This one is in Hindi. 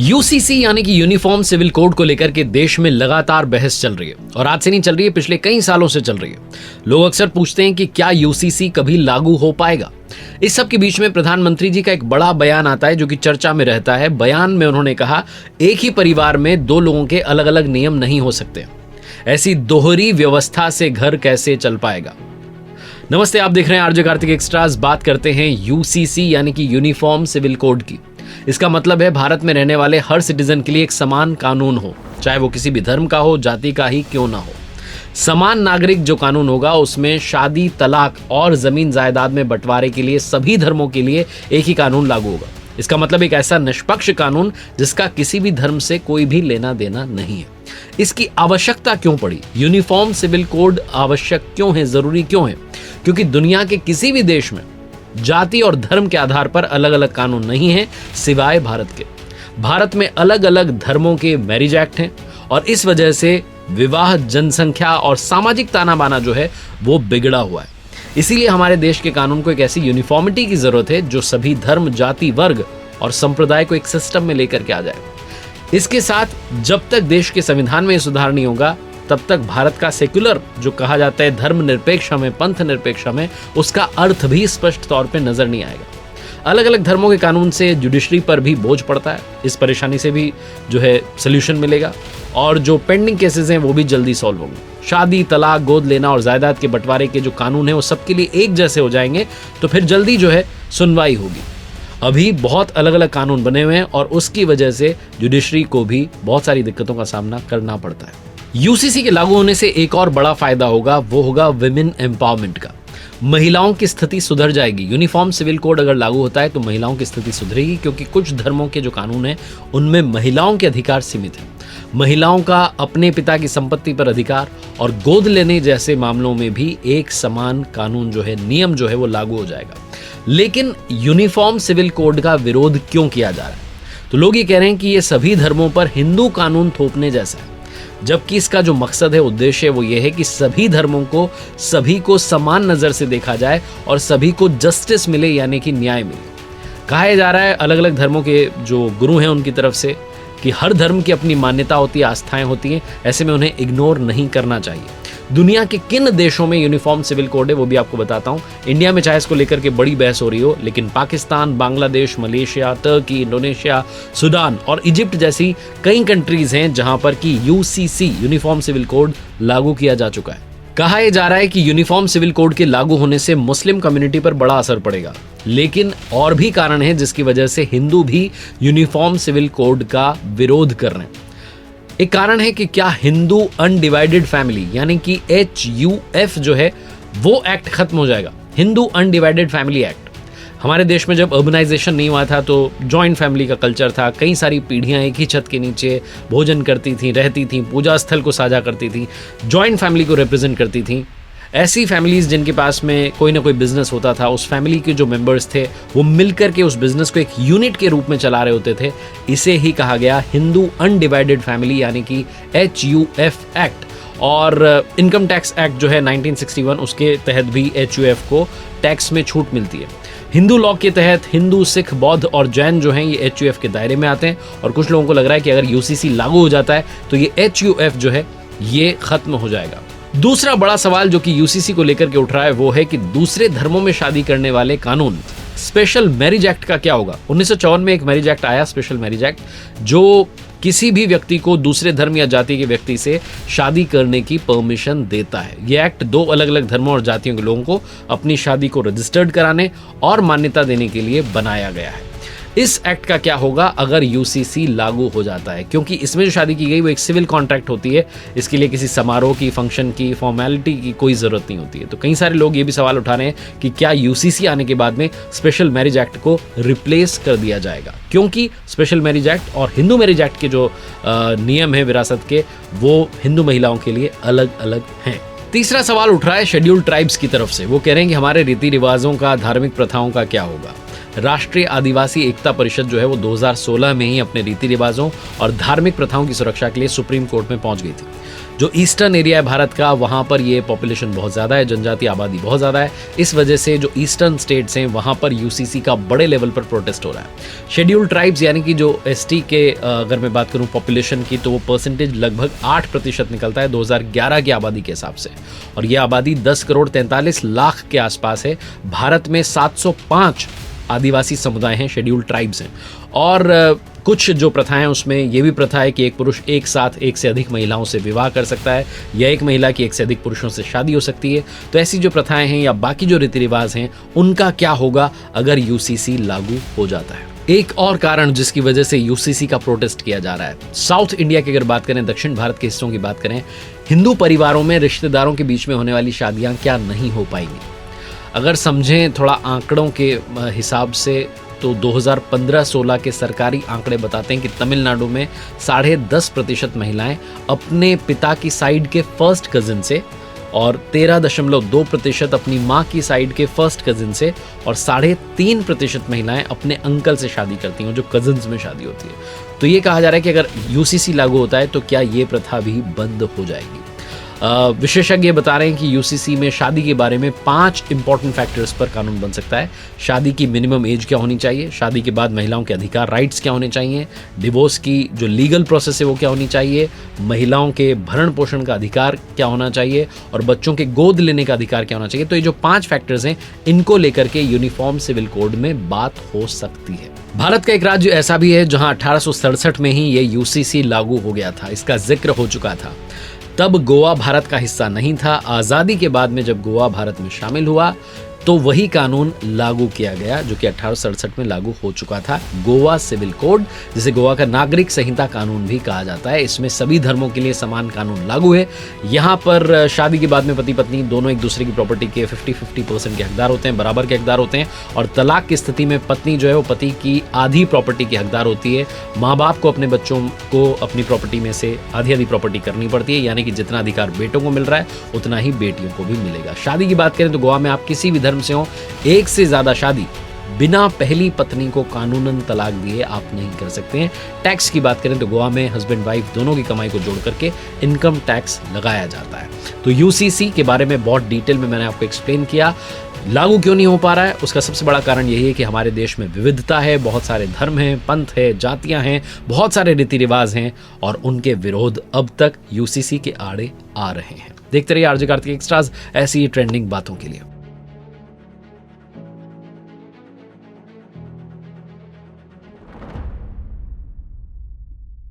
यूसीसी यानी कि यूनिफॉर्म सिविल कोड को लेकर के देश में लगातार बहस चल रही है और आज से नहीं चल रही है, पिछले कई सालों से चल रही है। लोग अक्सर पूछते हैं कि क्या यूसीसी कभी लागू हो पाएगा। इस सब के बीच में प्रधानमंत्री जी का एक बड़ा बयान आता है जो कि चर्चा में रहता है। बयान में उन्होंने कहा, एक ही परिवार में दो लोगों के अलग अलग नियम नहीं हो सकते। ऐसी दोहरी व्यवस्था से घर कैसे चल पाएगा। नमस्ते, आप देख रहे हैं आरजे कार्तिक एक्स्ट्रास। बात करते हैं यूसीसी यानी कि यूनिफॉर्म सिविल कोड की। इसका मतलब है भारत में रहने वाले हर सिटीजन के लिए एक समान कानून हो, चाहे वो किसी भी धर्म का हो, जाति का ही क्यों ना हो। समान नागरिक जो कानून होगा उसमें शादी, तलाक और जमीन जायदाद में बंटवारे के लिए सभी धर्मों के लिए एक ही कानून लागू होगा। इसका मतलब एक ऐसा निष्पक्ष कानून जिसका किसी भी धर्म से कोई भी लेना देना नहीं है। इसकी आवश्यकता क्यों पड़ी? यूनिफॉर्म सिविल कोड आवश्यक क्यों है, जरूरी क्यों है? क्योंकि दुनिया के किसी भी देश में जाति और धर्म के आधार पर अलग अलग कानून नहीं है सिवाय भारत के। भारत में अलग अलग धर्मों के मैरिज एक्ट हैं और इस वजह से विवाह, जनसंख्या और सामाजिक ताना बाना जो है वो बिगड़ा हुआ है। इसीलिए हमारे देश के कानून को एक ऐसी यूनिफॉर्मिटी की जरूरत है जो सभी धर्म, जाति, वर्ग और संप्रदाय को एक सिस्टम में लेकर के आ जाए। इसके साथ जब तक देश के संविधान में सुधार नहीं होगा तब तक भारत का सेक्युलर जो कहा जाता है, धर्म निरपेक्ष हमें, पंथ निरपेक्ष हमें, उसका अर्थ भी स्पष्ट तौर पे नजर नहीं आएगा। अलग अलग धर्मों के कानून से जुडिशरी पर भी बोझ पड़ता है। इस परेशानी से भी जो है सोल्यूशन मिलेगा और जो पेंडिंग केसेस हैं वो भी जल्दी सॉल्व होंगे। शादी, तलाक, गोद लेना और जायदाद के बंटवारे के जो कानून है वो सबके लिए एक जैसे हो जाएंगे तो फिर जल्दी जो है सुनवाई होगी। अभी बहुत अलग अलग कानून बने हुए हैं और उसकी वजह से जुडिशरी को भी बहुत सारी दिक्कतों का सामना करना पड़ता है। यूसीसी के लागू होने से एक और बड़ा फायदा होगा, वो होगा विमेन एम्पावरमेंट का। महिलाओं की स्थिति सुधर जाएगी। यूनिफॉर्म सिविल कोड अगर लागू होता है तो महिलाओं की स्थिति सुधरेगी, क्योंकि कुछ धर्मों के जो कानून हैं उनमें महिलाओं के अधिकार सीमित हैं। महिलाओं का अपने पिता की संपत्ति पर अधिकार और गोद लेने जैसे मामलों में भी एक समान कानून जो है, नियम जो है वो लागू हो जाएगा। लेकिन यूनिफॉर्म सिविल कोड का विरोध क्यों किया जा रहा है? तो लोग ये कह रहे हैं कि ये सभी धर्मों पर हिंदू कानून थोपने जैसा है, जबकि इसका जो मकसद है, उद्देश्य है, वो ये है कि सभी धर्मों को, सभी को समान नजर से देखा जाए और सभी को जस्टिस मिले, यानी कि न्याय मिले। कहा जा रहा है अलग अलग धर्मों के जो गुरु हैं उनकी तरफ से कि हर धर्म की अपनी मान्यता होती है, आस्थाएं होती हैं, ऐसे में उन्हें इग्नोर नहीं करना चाहिए। दुनिया के किन देशों में यूनिफॉर्म सिविल कोड है वो भी आपको बताता हूं। इंडिया में चाहे इसको लेकर के बड़ी बहस हो रही हो, लेकिन पाकिस्तान, बांग्लादेश, मलेशिया, तुर्की, इंडोनेशिया, सूडान और इजिप्ट जैसी कई कंट्रीज हैं जहां पर कि यूसीसी यूनिफॉर्म सिविल कोड लागू किया जा चुका है। कहा यह जा रहा है कि यूनिफॉर्म सिविल कोड के लागू होने से मुस्लिम कम्युनिटी पर बड़ा असर पड़ेगा, लेकिन और भी कारण है जिसकी वजह से हिंदू भी यूनिफॉर्म सिविल कोड का विरोध कर रहे हैं। एक कारण है कि क्या हिंदू अनडिवाइडेड फैमिली यानी कि HUF जो है वो एक्ट खत्म हो जाएगा। हिंदू अनडिवाइडेड फैमिली एक्ट, हमारे देश में जब अर्बनाइजेशन नहीं हुआ था तो जॉइंट फैमिली का कल्चर था। कई सारी पीढ़ियां एक ही छत के नीचे भोजन करती थी, रहती थी, पूजा स्थल को साझा करती थी, जॉइंट फैमिली को रिप्रेजेंट करती थी। ऐसी फैमिलीज जिनके पास में कोई ना कोई बिजनेस होता था, उस फैमिली के जो मेंबर्स थे वो मिलकर के उस बिजनेस को एक यूनिट के रूप में चला रहे होते थे। इसे ही कहा गया हिंदू अनडिवाइडेड फैमिली यानी कि HUF एक्ट। और इनकम टैक्स एक्ट जो है 1961, उसके तहत भी HUF को टैक्स में छूट मिलती है। हिंदू लॉ के तहत हिंदू, सिख, बौद्ध और जैन जो हैं ये HUF के दायरे में आते हैं और कुछ लोगों को लग रहा है कि अगर यूसीसी लागू हो जाता है तो ये HUF जो है ये खत्म हो जाएगा। दूसरा बड़ा सवाल जो कि यूसीसी को लेकर के उठ रहा है वो है कि दूसरे धर्मों में शादी करने वाले कानून, स्पेशल मैरिज एक्ट का क्या होगा। 1954 में एक मैरिज एक्ट आया, स्पेशल मैरिज एक्ट, जो किसी भी व्यक्ति को दूसरे धर्म या जाति के व्यक्ति से शादी करने की परमिशन देता है। यह एक्ट दो अलग अलग धर्मों और जातियों के लोगों को अपनी शादी को रजिस्टर्ड कराने और मान्यता देने के लिए बनाया गया है। इस एक्ट का क्या होगा अगर यूसीसी लागू हो जाता है? क्योंकि इसमें जो शादी की गई वो एक सिविल कॉन्ट्रैक्ट होती है, इसके लिए किसी समारोह की, फंक्शन की, फॉर्मेलिटी की कोई ज़रूरत नहीं होती है। तो कई सारे लोग ये भी सवाल उठा रहे हैं कि क्या यूसीसी आने के बाद में स्पेशल मैरिज एक्ट को रिप्लेस कर दिया जाएगा, क्योंकि स्पेशल मैरिज एक्ट और हिंदू मैरिज एक्ट के जो नियम है विरासत के, वो हिंदू महिलाओं के लिए अलग अलग हैं। तीसरा सवाल उठ रहा है शेड्यूल्ड ट्राइब्स की तरफ से। वो कह रहे हैं कि हमारे रीति रिवाजों का, धार्मिक प्रथाओं का क्या होगा। राष्ट्रीय आदिवासी एकता परिषद जो है वो 2016 में ही अपने रीति रिवाजों और धार्मिक प्रथाओं की सुरक्षा के लिए सुप्रीम कोर्ट में पहुंच गई थी। जो ईस्टर्न एरिया है भारत का, वहाँ पर ये पॉपुलेशन बहुत ज़्यादा है, जनजातीय आबादी बहुत ज़्यादा है। इस वजह से जो ईस्टर्न स्टेट्स हैं वहाँ पर यूसीसी का बड़े लेवल पर प्रोटेस्ट हो रहा है। शेड्यूल्ड ट्राइब्स यानी कि जो एसटी के अगर मैं बात करूँ पॉपुलेशन की, तो वो परसेंटेज लगभग 8% निकलता है 2011 की आबादी के हिसाब से, और ये आबादी 10 करोड़ 43 लाख के आसपास है। भारत में 705 आदिवासी समुदाय हैं, शेड्यूल्ड ट्राइब्स हैं। और कुछ जो प्रथाएं हैं उसमें ये भी प्रथा है कि एक पुरुष एक साथ एक से अधिक महिलाओं से विवाह कर सकता है, या एक महिला की एक से अधिक पुरुषों से शादी हो सकती है। तो ऐसी जो प्रथाएं हैं या बाकी जो रीति रिवाज हैं, उनका क्या होगा अगर यूसीसी लागू हो जाता है। एक और कारण जिसकी वजह से यूसीसी का प्रोटेस्ट किया जा रहा है, साउथ इंडिया की अगर बात करें, दक्षिण भारत के हिस्सों की बात करें, हिंदू परिवारों में रिश्तेदारों के बीच में होने वाली शादियां क्या नहीं हो पाएंगी। अगर समझें थोड़ा आंकड़ों के हिसाब से, तो 2015-16 के सरकारी आंकड़े बताते हैं कि तमिलनाडु में 10.5% महिलाएं अपने पिता की साइड के फर्स्ट कजिन से, और 13.2% अपनी माँ की साइड के फर्स्ट कजिन से, और 3.5% महिलाएं अपने अंकल से शादी करती हैं, जो कजिन्स में शादी होती है। तो ये कहा जा रहा है कि अगर यूसीसी लागू होता है तो क्या ये प्रथा भी बंद हो जाएगी। विशेषज्ञ बता रहे हैं कि यूसीसी में शादी के बारे में 5 इंपॉर्टेंट फैक्टर्स पर कानून बन सकता है। शादी की मिनिमम एज क्या होनी चाहिए, शादी के बाद महिलाओं के अधिकार राइट्स क्या होने चाहिए, डिवोर्स की जो लीगल प्रोसेस है वो क्या होनी चाहिए, महिलाओं के भरण पोषण का अधिकार क्या होना चाहिए, और बच्चों के गोद लेने का अधिकार क्या होना चाहिए। तो ये जो 5 फैक्टर्स हैं, इनको लेकर के यूनिफॉर्म सिविल कोड में बात हो सकती है। भारत का एक राज्य ऐसा भी है जहां 1867 में ही ये यूसीसी लागू हो गया था, इसका जिक्र हो चुका था। तब गोवा भारत का हिस्सा नहीं था। आज़ादी के बाद में जब गोवा भारत में शामिल हुआ तो वही कानून लागू किया गया जो कि 1867 में लागू हो चुका था, गोवा सिविल कोड, जिसे गोवा का नागरिक संहिता कानून भी कहा जाता है। इसमें सभी धर्मों के लिए समान कानून लागू है। यहाँ पर शादी के बाद में पति पत्नी दोनों एक दूसरे की प्रॉपर्टी के 50-50% के हकदार होते हैं, बराबर के हकदार होते हैं। और तलाक की स्थिति में पत्नी जो है वो पति की आधी प्रॉपर्टी की हकदार होती है। माँ बाप को अपने बच्चों को अपनी प्रॉपर्टी में से आधी प्रॉपर्टी करनी पड़ती है, यानी कि जितना अधिकार बेटों को मिल रहा है उतना ही बेटियों को भी मिलेगा। शादी की बात करें तो गोवा में आप किसी भी धर्म से हो, एक से ज्यादा शादी बिना पहली पत्नी को कानूनन तलाक दिए आप नहीं कर सकते हैं। टैक्स की बात करें तो गोवा में हस्बैंड वाइफ दोनों की कमाई को जोड़ करके इनकम टैक्स लगाया जाता है। तो यूसीसी के बारे में बहुत डिटेल में मैंने आपको एक्सप्लेन किया। लागू क्यों नहीं हो पा रहा है, उसका सबसे बड़ा कारण यही है कि हमारे देश में विविधता है, बहुत सारे धर्म हैं, पंथ है, जातियां हैं, बहुत सारे रीति रिवाज हैं, और उनके विरोध अब तक यूसीसी के आड़े आ रहे हैं। देखते रहिए आरजे कार्तिक एक्स्ट्राज ऐसी ट्रेंडिंग बातों के लिए।